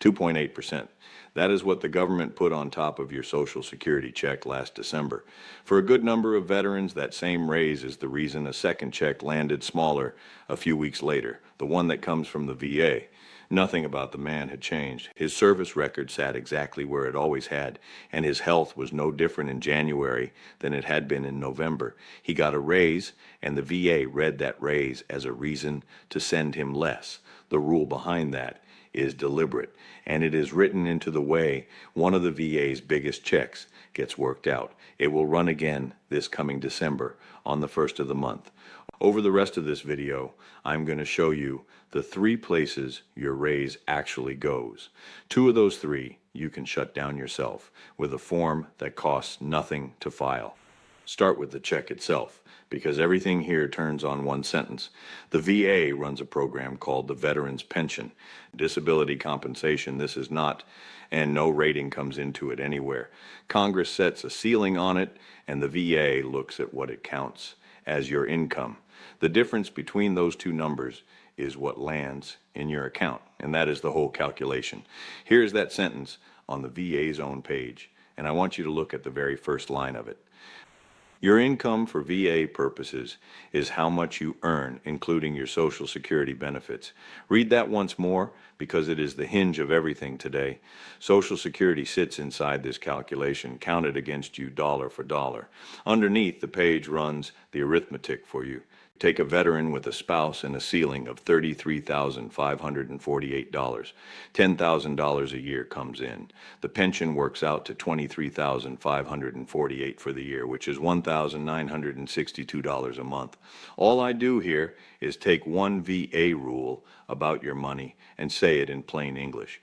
2.8%. That is what the government put on top of your Social Security check last December. For a good number of veterans, that same raise is the reason a second check landed smaller a few weeks later, the one that comes from the VA. Nothing about the man had changed. His service record sat exactly where it always had, and his health was no different in January than it had been in November. He got a raise, and the VA read that raise as a reason to send him less. The rule behind that is deliberate, and it is written into the way one of the VA's biggest checks gets worked out. It will run again this coming December on the 1st of the month. Over the rest of this video, I'm going to show you the 3 places your raise actually goes. 2 of those 3 you can shut down yourself with a form that costs nothing to file. Start with the check itself, because everything here turns on one sentence. The VA runs a program called the Veterans Pension. Disability compensation, this is not, and no rating comes into it anywhere. Congress sets a ceiling on it, and the VA looks at what it counts as your income. The difference between those 2 numbers is what lands in your account, and that is the whole calculation. Here's that sentence on the VA's own page, and I want you to look at the very first line of it. Your income for VA purposes is how much you earn, including your Social Security benefits. Read that once more, because it is the hinge of everything today. Social Security sits inside this calculation, counted against you dollar for dollar. Underneath, the page runs the arithmetic for you. Take a veteran with a spouse and a ceiling of $33,548. $10,000 a year comes in. The pension works out to $23,548 for the year, which is $1,962 a month. All I do here is take one VA rule about your money and say it in plain English.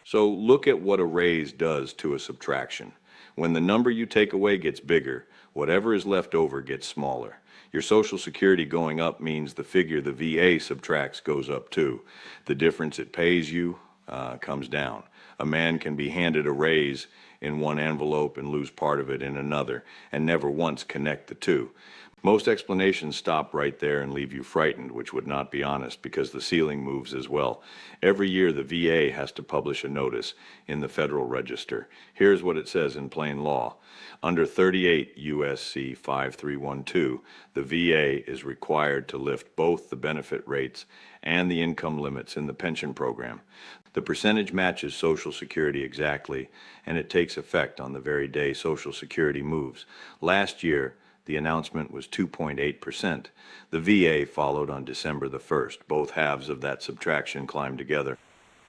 So look at what a raise does to a subtraction. When the number you take away gets bigger, whatever is left over gets smaller. Your Social Security going up means the figure the VA subtracts goes up too. The difference it pays you comes down. A man can be handed a raise in one envelope and lose part of it in another, and never once connect the 2. Most explanations stop right there and leave you frightened, which would not be honest, because the ceiling moves as well. Every year the VA has to publish a notice in the Federal Register. Here's what it says in plain law. Under 38 U.S.C. 5312, the VA is required to lift both the benefit rates and the income limits in the pension program. The percentage matches Social Security exactly, and it takes effect on the very day Social Security moves. Last year, the announcement was 2.8%. The VA followed on December the 1st. Both halves of that subtraction climbed together,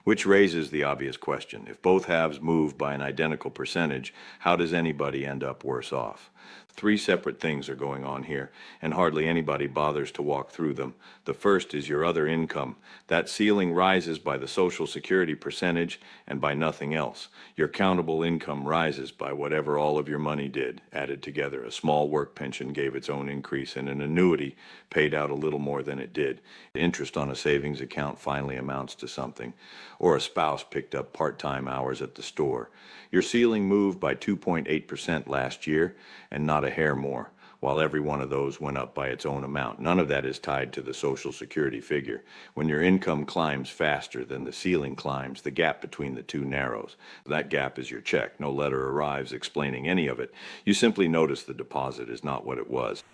which raises the obvious question. If both halves move by an identical percentage, how does anybody end up worse off? 3 separate things are going on here, and hardly anybody bothers to walk through them. The first is your other income. That ceiling rises by the Social Security percentage and by nothing else. Your countable income rises by whatever all of your money did, added together. A small work pension gave its own increase, and an annuity paid out a little more than it did. Interest on a savings account finally amounts to something, or a spouse picked up part-time hours at the store. Your ceiling moved by 2.8% last year, and not a hair more, while every one of those went up by its own amount. None of that is tied to the Social Security figure. When your income climbs faster than the ceiling climbs, the gap between the 2 narrows. That gap is your check. No letter arrives explaining any of it. You simply notice the deposit is not what it was.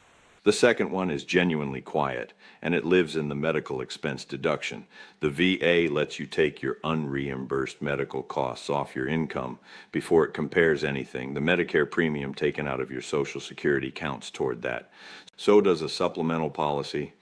The second one is genuinely quiet, and it lives in the medical expense deduction. The VA lets you take your unreimbursed medical costs off your income before it compares anything. The Medicare premium taken out of your Social Security counts toward that. So does a supplemental policy,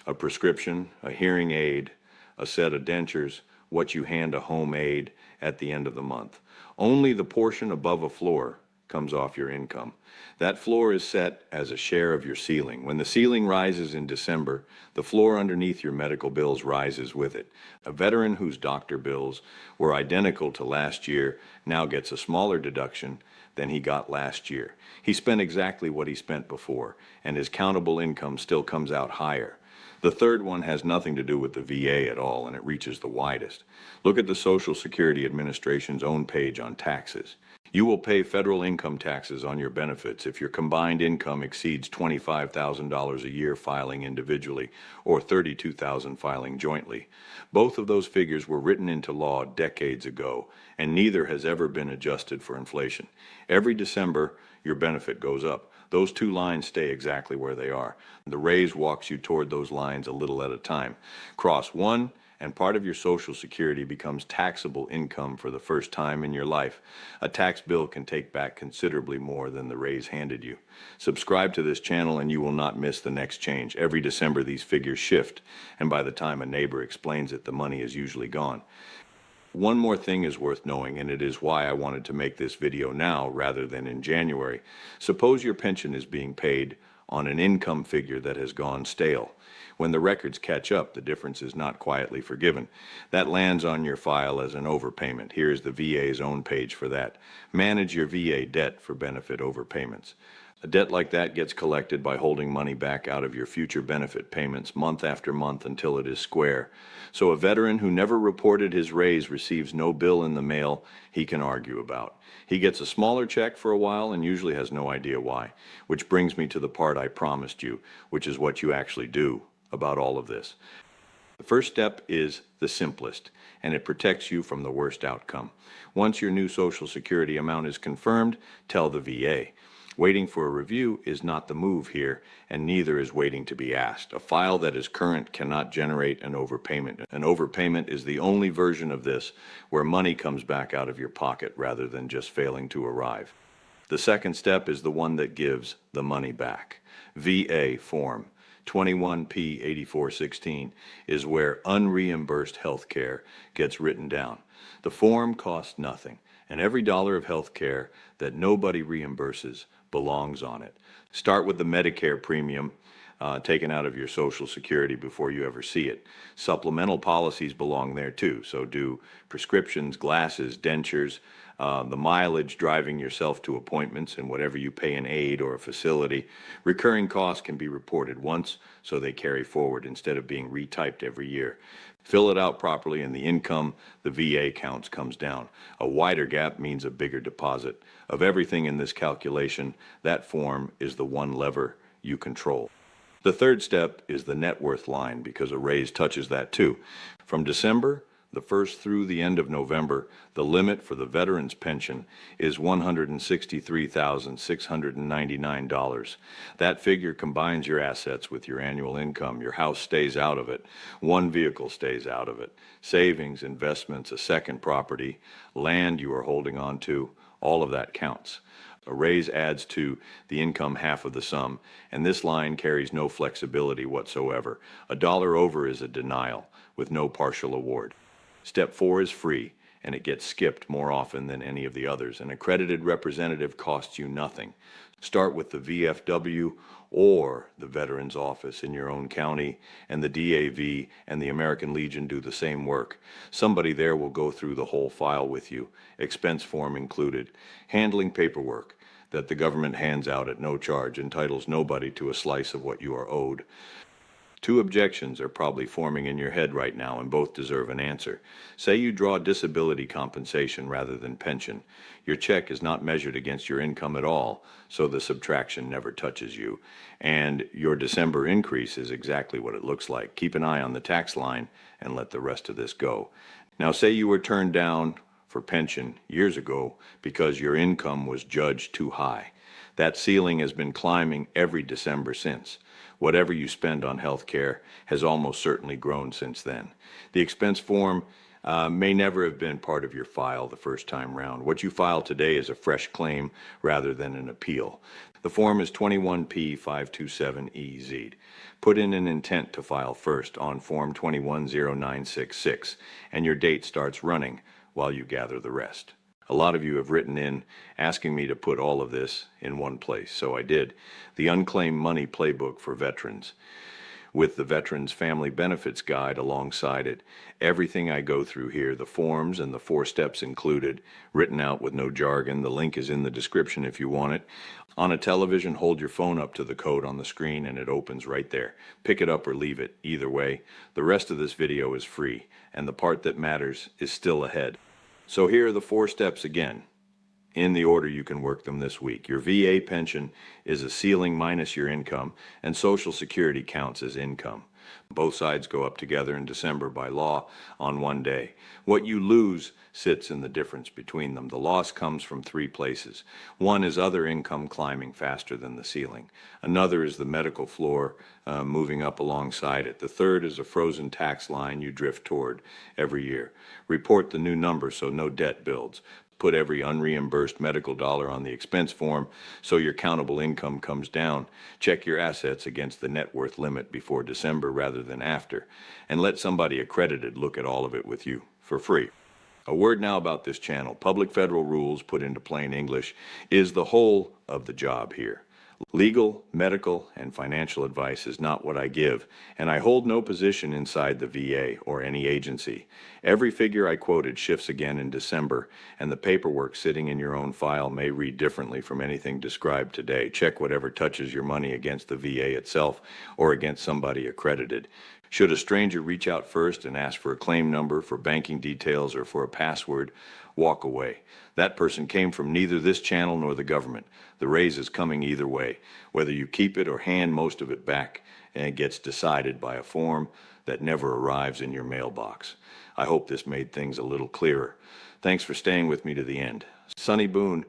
a prescription, a hearing aid, a set of dentures, what you hand a home aid at the end of the month. Only the portion above a floor comes off your income. That floor is set as a share of your ceiling. When the ceiling rises in December, the floor underneath your medical bills rises with it. A veteran whose doctor bills were identical to last year now gets a smaller deduction than he got last year. He spent exactly what he spent before, and his countable income still comes out higher. The third one has nothing to do with the VA at all, and it reaches the widest. Look at the Social Security Administration's own page on taxes. You will pay federal income taxes on your benefits if your combined income exceeds $25,000 a year filing individually or $32,000 filing jointly. Both of those figures were written into law decades ago, and neither has ever been adjusted for inflation. Every December, your benefit goes up. Those two lines stay exactly where they are. The raise walks you toward those lines a little at a time. Cross one, and part of your Social Security becomes taxable income for the first time in your life. A tax bill can take back considerably more than the raise handed you. Subscribe to this channel and you will not miss the next change. Every December these figures shift, and by the time a neighbor explains it, the money is usually gone. One more thing is worth knowing, and it is why I wanted to make this video now rather than in January. Suppose your pension is being paid on an income figure that has gone stale. When the records catch up, the difference is not quietly forgiven. That lands on your file as an overpayment. Here's the VA's own page for that. Manage your VA debt for benefit overpayments. A debt like that gets collected by holding money back out of your future benefit payments month after month until it is square. So a veteran who never reported his raise receives no bill in the mail he can argue about. He gets a smaller check for a while and usually has no idea why. Which brings me to the part I promised you, which is what you actually do about all of this. The first step is the simplest, and it protects you from the worst outcome. Once your new Social Security amount is confirmed, tell the VA. Waiting for a review is not the move here, and neither is waiting to be asked. A file that is current cannot generate an overpayment. An overpayment is the only version of this where money comes back out of your pocket rather than just failing to arrive. The second step is the one that gives the money back. VA form 21P 8416 is where unreimbursed health care gets written down. The form costs nothing, and every dollar of health care that nobody reimburses belongs on it. Start with the Medicare premium taken out of your Social Security before you ever see it. Supplemental policies belong there too, so do prescriptions, glasses, dentures, the mileage driving yourself to appointments and whatever you pay in aid or a facility. Recurring costs can be reported once, so they carry forward instead of being retyped every year. Fill it out properly and the income the VA counts comes down. A wider gap means a bigger deposit. Of everything in this calculation, that form is the one lever you control. The third step is the net worth line because a raise touches that too. From December the 1st through the end of November, the limit for the veteran's pension is $163,699. That figure combines your assets with your annual income. Your house stays out of it. One vehicle stays out of it. Savings, investments, a second property, land you are holding on to, all of that counts. A raise adds to the income half of the sum, and this line carries no flexibility whatsoever. A dollar over is a denial with no partial award. Step 4 is free, and it gets skipped more often than any of the others. An accredited representative costs you nothing. Start with the VFW or the Veterans Office in your own county, and the DAV and the American Legion do the same work. Somebody there will go through the whole file with you, expense form included. Handling paperwork that the government hands out at no charge entitles nobody to a slice of what you are owed. Two objections are probably forming in your head right now, and both deserve an answer. Say you draw disability compensation rather than pension. Your check is not measured against your income at all, so the subtraction never touches you. And your December increase is exactly what it looks like. Keep an eye on the tax line and let the rest of this go. Now, say you were turned down for pension years ago because your income was judged too high. That ceiling has been climbing every December since. Whatever you spend on health care has almost certainly grown since then. The expense form may never have been part of your file the first time round. What you file today is a fresh claim rather than an appeal. The form is 21P 527EZ. Put in an intent to file first on Form 210966, and your date starts running while you gather the rest. A lot of you have written in asking me to put all of this in one place, so I did. The Unclaimed Money Playbook for Veterans, with the Veterans Family Benefits Guide alongside it. Everything I go through here, the forms and the 4 steps included, written out with no jargon. The link is in the description if you want it. On a television, hold your phone up to the code on the screen and it opens right there. Pick it up or leave it, either way. The rest of this video is free, and the part that matters is still ahead. So here are the 4 steps again. in the order you can work them this week. Your VA pension is a ceiling minus your income, and Social Security counts as income. Both sides go up together in December by law on one day. What you lose sits in the difference between them. The loss comes from three places. One is other income climbing faster than the ceiling. Another is the medical floor moving up alongside it. The third is a frozen tax line you drift toward every year. Report the new number so no debt builds. Put every unreimbursed medical dollar on the expense form so your countable income comes down. Check your assets against the net worth limit before December rather than after. And let somebody accredited look at all of it with you for free. A word now about this channel. Public federal rules put into plain English is the whole of the job here. Legal, medical, and financial advice is not what I give, and I hold no position inside the VA or any agency. Every figure I quoted shifts again in December, and the paperwork sitting in your own file may read differently from anything described today. Check whatever touches your money against the VA itself or against somebody accredited. Should a stranger reach out first and ask for a claim number, for banking details, or for a password, walk away. That person came from neither this channel nor the government. The raise is coming either way. Whether you keep it or hand most of it back, and it gets decided by a form that never arrives in your mailbox. I hope this made things a little clearer. Thanks for staying with me to the end. Sonny Boone,